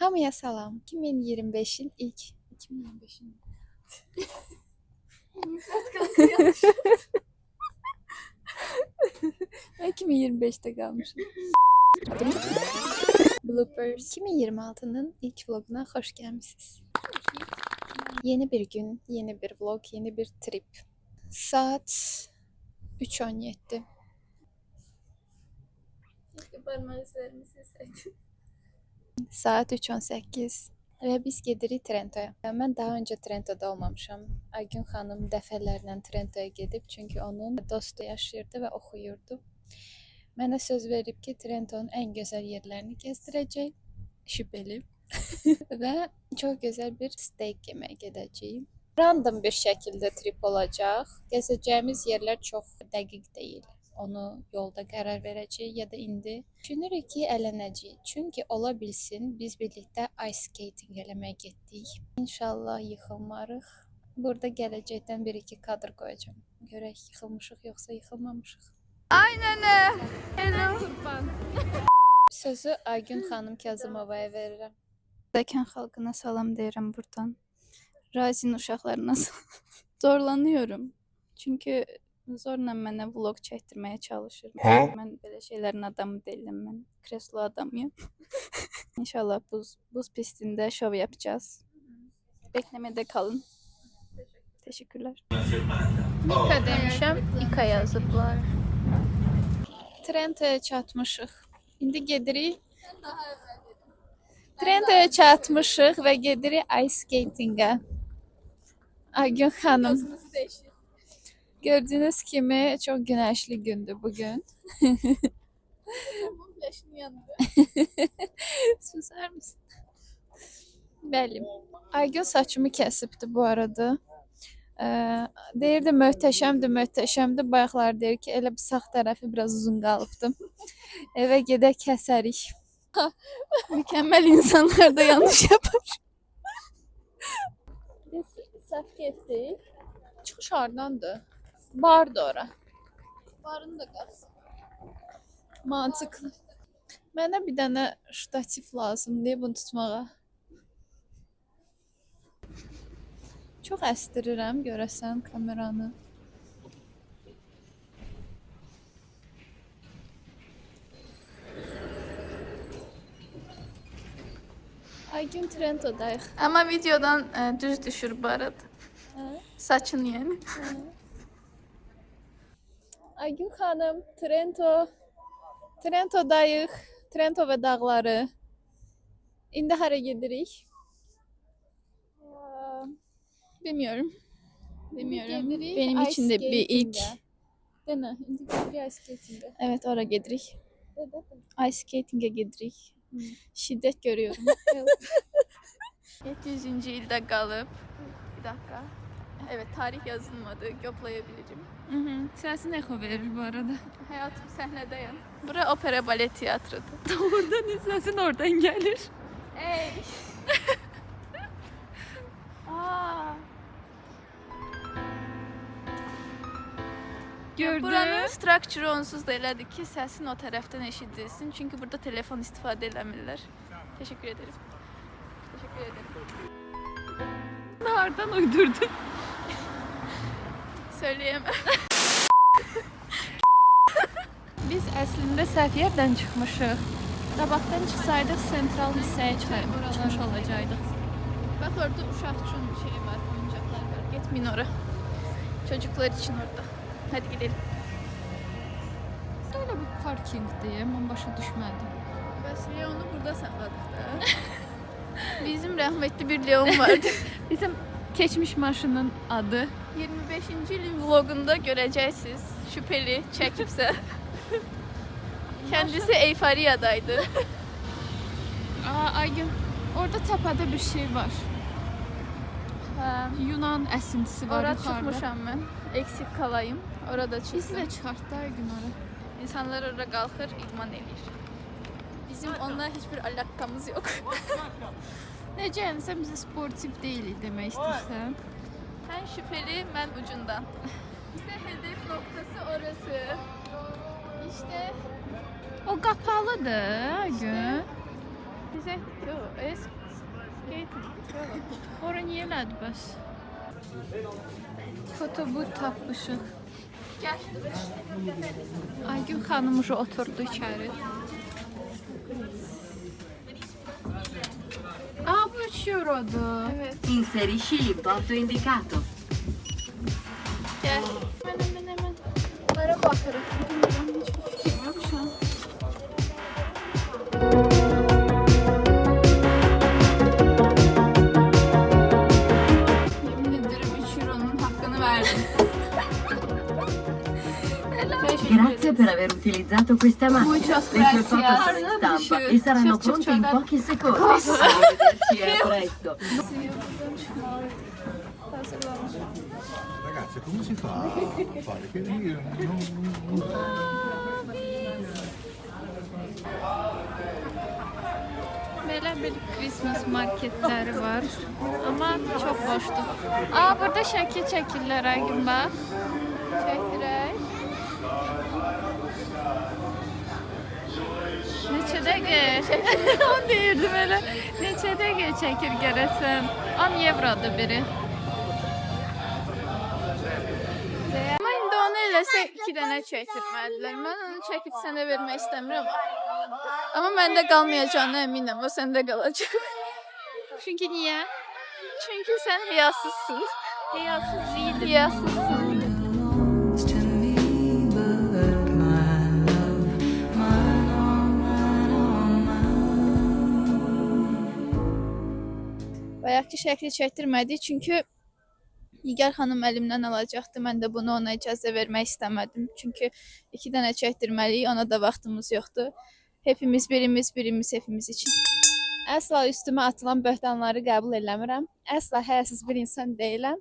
Hamıya salam. 2025'in ilk 2025'in Ben 2025'te kalmışım. Bloopers. 2026'nın ilk vloguna hoş gelmişsiniz. Yeni bir gün, yeni bir vlog, yeni bir trip. Saat 3:17. Parmak izlerimi silseydim. Saat 3:18 və biz gedirik Trentoya. Mən daha öncə Trentoda olmamışam. Aygün xanım dəfələrlə Trentoya gedib, çünki onun dostu yaşayırdı və oxuyurdu. Mənə söz verib ki, Trentonun ən gözəl yerlərini gəzdirəcək. Şübhəli. Və çox gözəl bir steak yeməyə gedəcəyik. Random bir şəkildə trip olacaq. Gəzəcəyimiz yerlər çox dəqiq deyil. Onu yolda qərar verəcəyik ya da indi düşünürük ki, ələnəcəyik. Çünki ola bilsin biz birlikdə ice skating eləməyə getdik. İnşallah yıxılmarıq. Burada gələcəkdən 1-2 kadr qoyacağam. Görək yıxılmışıq yoxsa yıxılmamışıq. Aynen öyle. Hello. Sözü Aygün xanım Kazımovaya verirəm. Zəkan xalqına salam deyirəm buradan. Razinin uşaqlarına zorlanıyorum. Çünkü zorla mənə vlog çəkdirməyə çalışır. Mən belə şeylərin adamı deyiləm, mən kreslo adamıyım. İnşallah buz pistində şov yapacağız. Beklemede kalın. Teşekkürler. Nika demişəm, İka yazıblar. Trentoya çatmışıq. İndi gedirik. Trentoya çatmışıq və gedirik ice skatingə. Aygün xanım. Gördüğünüz kimi çok güneşli gündü bugün. Susar mısın? Bəli. Aygün saçımı kəsibdi bu arada. Deyirdi möhtəşəmdir. Bayaqlar deyir ki, elə bu sağ tərəfi biraz uzun qalıbdı. Eve gedək kəsərik. Mükemmel insanlar da yanlış yapar. Biz səhv getdik. Çıxış hardandır? Bardı ora. Barını da qalsın. Mantıqlı. Mənə bir dənə ştativ lazımdır bunu tutmağa. Çox əstirirəm görəsən kameranı. Aygün Trento'dayıq. Ama videodan düz düşür bu arada. Hə? Saçın yani. Aygün xanım, Trento'dayıq. Trento və dağları. İndi hara gedirik? Bilmiyorum. Bilmiyorum. Gedirik Benim ice için de bir ilk. skatingə. Dene, indi gedirik ice skatingə. Evet, oraya gedirik. Ice skating'e gedirik. Hı. Şiddet görüyorum. 700. ilde kalıp. Bir dakika. Evet, tarih yazılmadı. Yoplayabilirim. Səsin echo verir bu arada. Hayatım səhnədəyəm. Bura opera balet tiyatrodur. Oradan səsin oradan gəlir. Ey! Aa! Gördün? Buranın structure onsuz da elədir ki, səsin o tərəfdən eşidilsin. Çünki burada telefon istifadə eləmirlər. Teşekkür ederim. Teşekkür ederim. Hardan uydurdun? Söyleyemem. Biz əslində səhv yerdən çıxmışıq. Qabaqdan çıxsaydıq sentral hissəyə çıxmış olacaqdıq. Bak orada uşaq üçün şey var, oyuncaklar var. Gitmeyin oraya. Çocuklar için orada. Hadi gidelim. Böyle bir parkingdir, mən başa düşmədim. Bəs Leon'u burada saxladıq da. Bizim rəhmətli bir Leon vardı. Bizim keçmiş maşının adı 25. il vlogunda göreceksiniz. Şüpheli çekipse. Kendisi Eyfariya'daydı. Aygün, orada təpədə bir şey var. Ha, Yunan əsintisi var orada yuxarıda. çıkmışam ben. Eksik kalayım. Orada çıktım. Bizi də çıxartdı Aygün ora. İnsanlar orada kalkır, idman edir. Bizim onunla hiçbir alakamız yok. Necə, yəni sən bizə sportiv deyilik demək istəyirsən? Sen şüpheli, ben ucundan. İşte hedef noktası orası. İşte O qapalıdır Aygün. Bizət o, skating. Ora niyə elədi bəs? Fotobut tapmışıq. Gəl. Aygün xanım uşu oturdu içəri. Aa, bu 3 eurodur. Evet. Inserisci l'importo indicato. Gel. Hemen. Para bakarım. Bilmiyorum, hiçbir fikrim yok şu an. Yemin ederim 3 euronun hakkını verdim. Grazie per aver utilizzato questa macchina. Muchas Le tue foto gracias. sono in stampa e saranno pronte in pochi secondi. Arrivederci e a presto. Ragazzi, come si fa a fare? Che io non... Belə bir Christmas marketləri var. Amma çox boşdur. Aa, burada şəkil çəkirlər Aygün bax. Çəkdirək. Neçə dəqiqə? 10 deyirdim elə. Neçə dəqiqə çəkir görəsən? 10 evrodur biri. Ama indi onu eləsə 2 dənə çəkdirməlidirlər. Mən onu çəkib sənə vermək istəmirəm. Amma məndə qalmayacağına əminəm. O səndə qalacaq. Çünki niyə? Çünki sən həyasızsın. Həyasız değildim. Həyasızsın. Bayaqki şəkli çəkdirmədik çünki Nigar xanım əlimdən alacaqdı. Mən də bunu ona icazə vermək istəmədim. Çünki 2 dənə çəkdirməliyik, ona da vaxtımız yoxdur. Hepimiz birimiz hepimiz için. Əsla üstümə atılan böhtanları qəbul eləmirəm. Əsla həyasız bir insan deyiləm.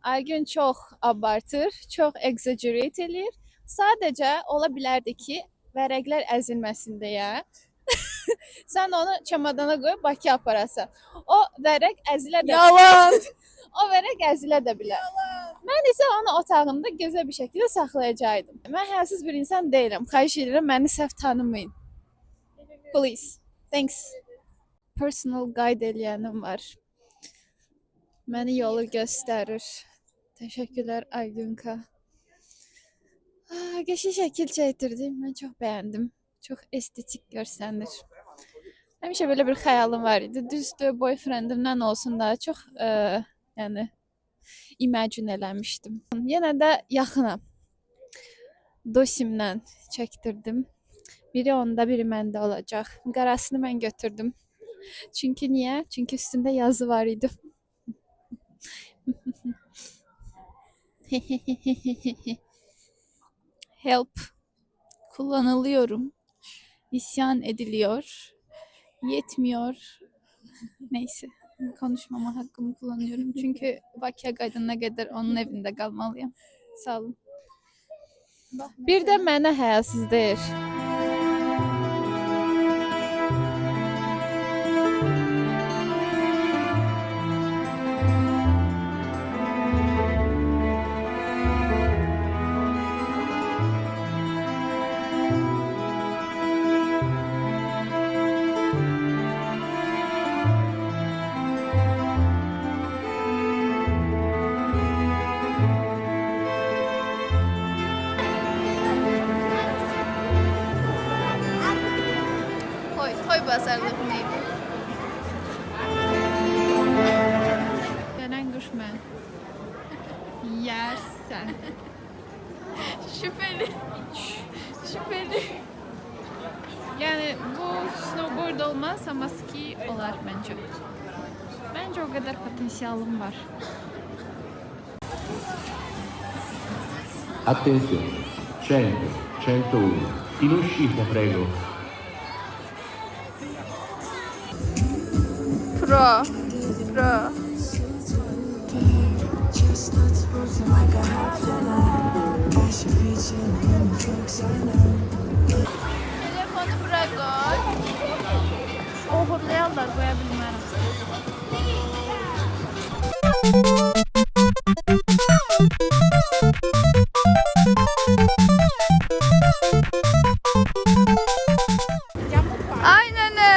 Aygün çox abartır, çox exaggerate eləyir. Sadəcə ola bilərdi ki, vərəqlər əzilməsin deyə sən onu çamadana qoyub Bakıya aparasan. O vərəq əzilə də Yalan! O vərəq əzilə də bilər. Mən isə onu otağımda gözəl bir şəkildə saxlayacaqdım. Mən həyasız bir insan deyiləm. Xahiş edirəm, məni səhv tanımayın. Please. Thanks. Personal guide eləyənim var. Məni yolu göstərir. Təşəkkürlər Aygünka. Qəşəng şəkil çəkdirdim. Mən çox bəyəndim. Çox estetik görsənir. Həmişə belə bir xəyalım var idi. Düzdür, boyfriendimdən olsun daha çox yəni imagine eləmişdim. Yenə də yaxınam. Dosimlə çəkdirdim. Biri onda, biri məndə olacaq. Qarasını mən götürdüm. Çünki niyə? Çünki üstündə yazı var idi. Help. Kullanılıyorum. İsyan ediliyor. Yetmiyor. Neyse. Konuşmama hakkımı kullanıyorum. Çünkü Bakıya qaydana qədər onun evində qalmalıyam. Sağ olun. Bir də mənə həyasız deyir. Toy bazarlığı neydi? Gelen kuş mən. Yersən. Şüpheli. Şüpheli. Yani bu snowboard olmaz ama ski olar bence. Bence o kadar potansiyelum var. Attenzione, 100, 101, in uscita prego. Pro. Telefonu bırak koy. Ohurlayarlar, qoya bilmərəm. Aynen öyle.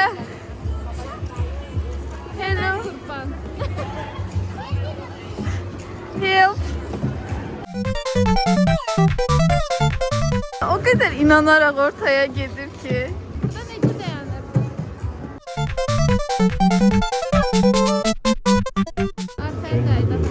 İnanaraq ortaya gedir ki. Burada necə dayanır? Arkaya qayıdaq.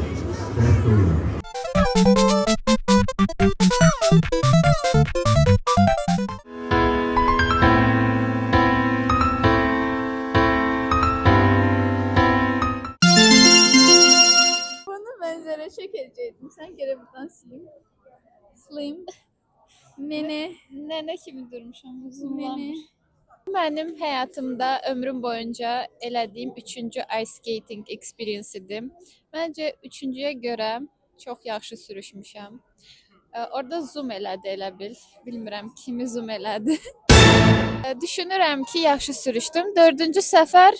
Bunu mənzərə çəkəcəkdim. Sən gələ buradan silim. Slim. Nene. Nənə kimi durmuşam, Nene. uzunlamış. Mənim həyatımda ömrüm boyunca elədiyim 3-cü ice skating experience-idir. Məncə 3-cüyə görə çox yaxşı sürüşmüşəm. Orada zoom elədi elə bil. Bilmirəm kimi zoom elədi. Düşünürəm ki, yaxşı sürüşdüm. 4-cü səfər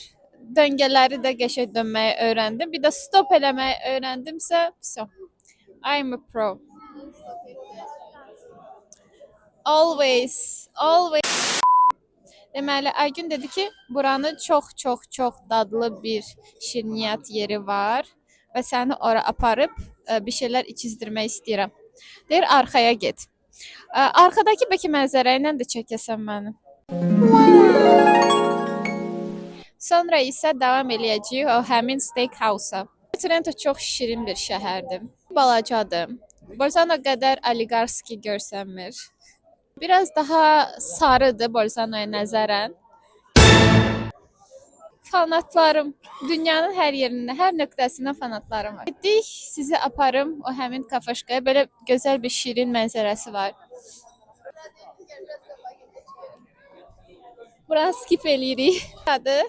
döngələri də qəşəng dönməyi öyrəndim. Bir də stop eləməyi öyrəndimsə, so I'm a pro. Always. Deməli, Aygün dedi ki, buranın çox dadlı bir şirniyyat yeri var və səni ora aparıb bir şeylər içizdirmək istəyirəm. Deyir, arxaya get. Arxadakı bəlkə mənzərə ilə də çəkəsən məni. Sonra isə davam eləyəcəyik o həmin steakhouse-a. Trento çox şirin bir şəhərdir. Balacadır. Bolzano qədər oligarski görsənmir. Biraz daha sarıdır Bolzanoya nəzərən. Fanatlarım, dünyanın hər yerində, hər nöqtəsində fanatlarım var. Getdik, sizi aparım o həmin kafaşkaya. Belə gözəl bir şirin mənzərəsi var. Bura skip eləyirik. Adı?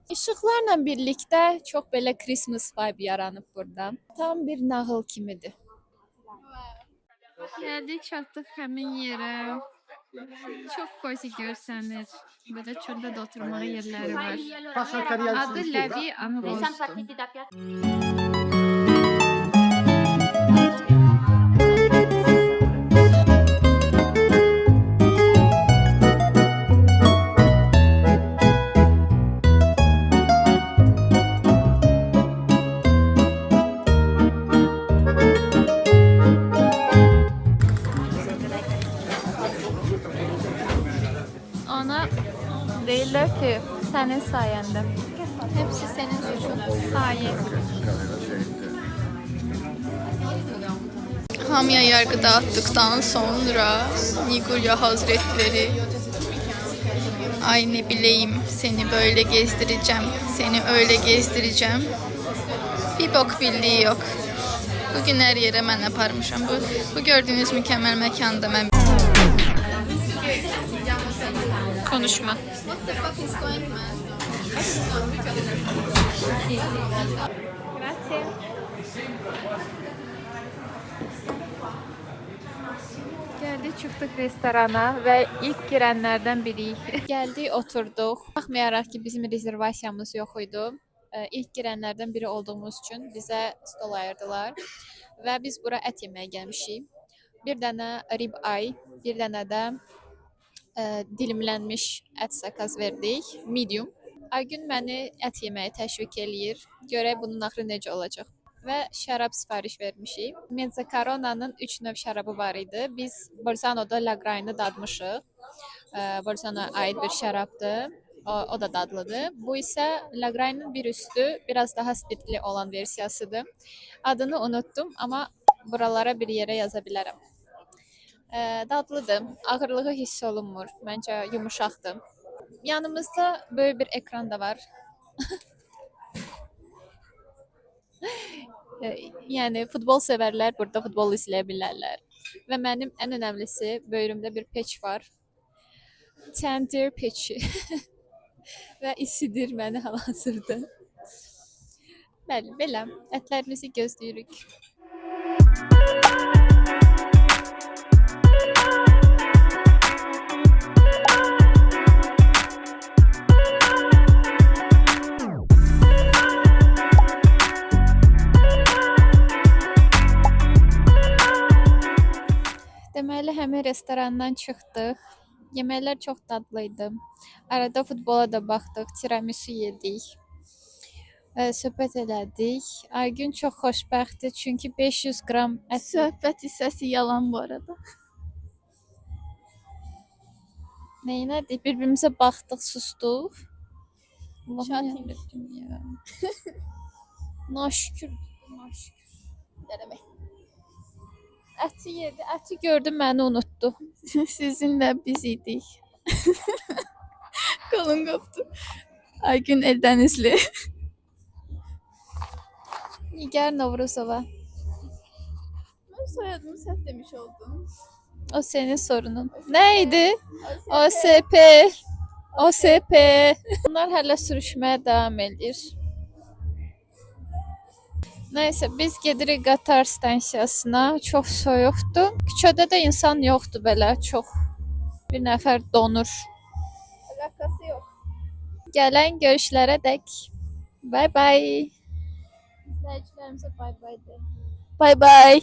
İşıqlarla birlikdə çox belə Christmas vibe yaranıb burada. Tam bir nağıl kimidir. Gəldik, çatdıq həmin yerə. Çox cozy görsənir. Burada çöldə də oturmağa yerləri var. Adı Levi Anvostu. Ona deyirlər ki, sənin sayəndə. Hepsi senin suçun. Sayə. Hamıya yargı dağıttıktan sonra Nigulya Hazretleri ay ne bileyim seni böyle gezdireceğim, seni öyle gezdireceğim. Bir bok bildiği yok. Bugün her yere mən aparmışam. Bu gördüğünüz mükemmel mekanda mən Konuşma. What the fuck is going on? Grazie. Gəldik, çıxdıq restorana və ilk girənlərdən biriyik. Gəldik, oturduq. Baxmayaraq ki, bizim rezervasiyamız yox idi. İlk girənlərdən biri olduğumuz üçün bizə stol ayırdılar və biz bura ət yeməyə gəlmişik. Bir dənə rib eye, bir dənə də dilimlənmiş ət sakaz verdik, medium. Aygün məni ət yeməyə təşviq eləyir. Görək bunun axırı necə olacaq. Və şərab sifariş vermişik. Mezzacarona'nın 3 növ şərabı var idi. Biz Bolzano'da Lagraine'ı dadmışıq. Bolzano'ya aid bir şərabdır. O da dadlıdır. Bu isə Lagraine'ın bir üstü, biraz daha spirtli olan versiyasıdır. Adını unuttum, amma buralara bir yerə yaza bilərəm. Dadlıdır. Ağırlığı hiss olunmur. Məncə yumuşaqdır. Yanımızda böyük bir ekran da var. Yəni futbol sevərlər burada futbol izləyə bilərlər. Və mənim ən önəmlisi böyrümdə bir peç var. Tender peçi. Və isidir məni hal-hazırda. Bəli, belə. Ətlərimizi gözləyirik. Deməli, həmin restorandan çıxdıq. Yeməklər çox dadlı idi. Arada futbola da baxdıq, tiramisu yedik. Söhbət elədik. Aygün çox xoşbəxtdir çünki 500 qram ət Söhbət hissəsi yalan bu arada. Neynədik? Bir-birimizə baxdıq, sustuq. Allahım Çat yarabbim ya. Naşükür, naşükür. Demək. Əti yedi, əti gördü, məni unutdu. Sizinlə biz idik. Kolun qopdu. Aygün Eldənizli. Nigar Novruzova. Mən soyadımı səhv demiş oldum. O senin sorunun. Neydi? OSP. OSP. Bunlar hələ sürüşməyə davam edir. Nəysə, biz gedirik qatar stansiyasına. Çox soyuqdur. Küçədə də insan yoxdur belə, çox. Bir nəfər donur. Alakası yox. Gələn görüşlərə dək. Bye bye. İzləyicilərimizə bay bay de. Bay bay.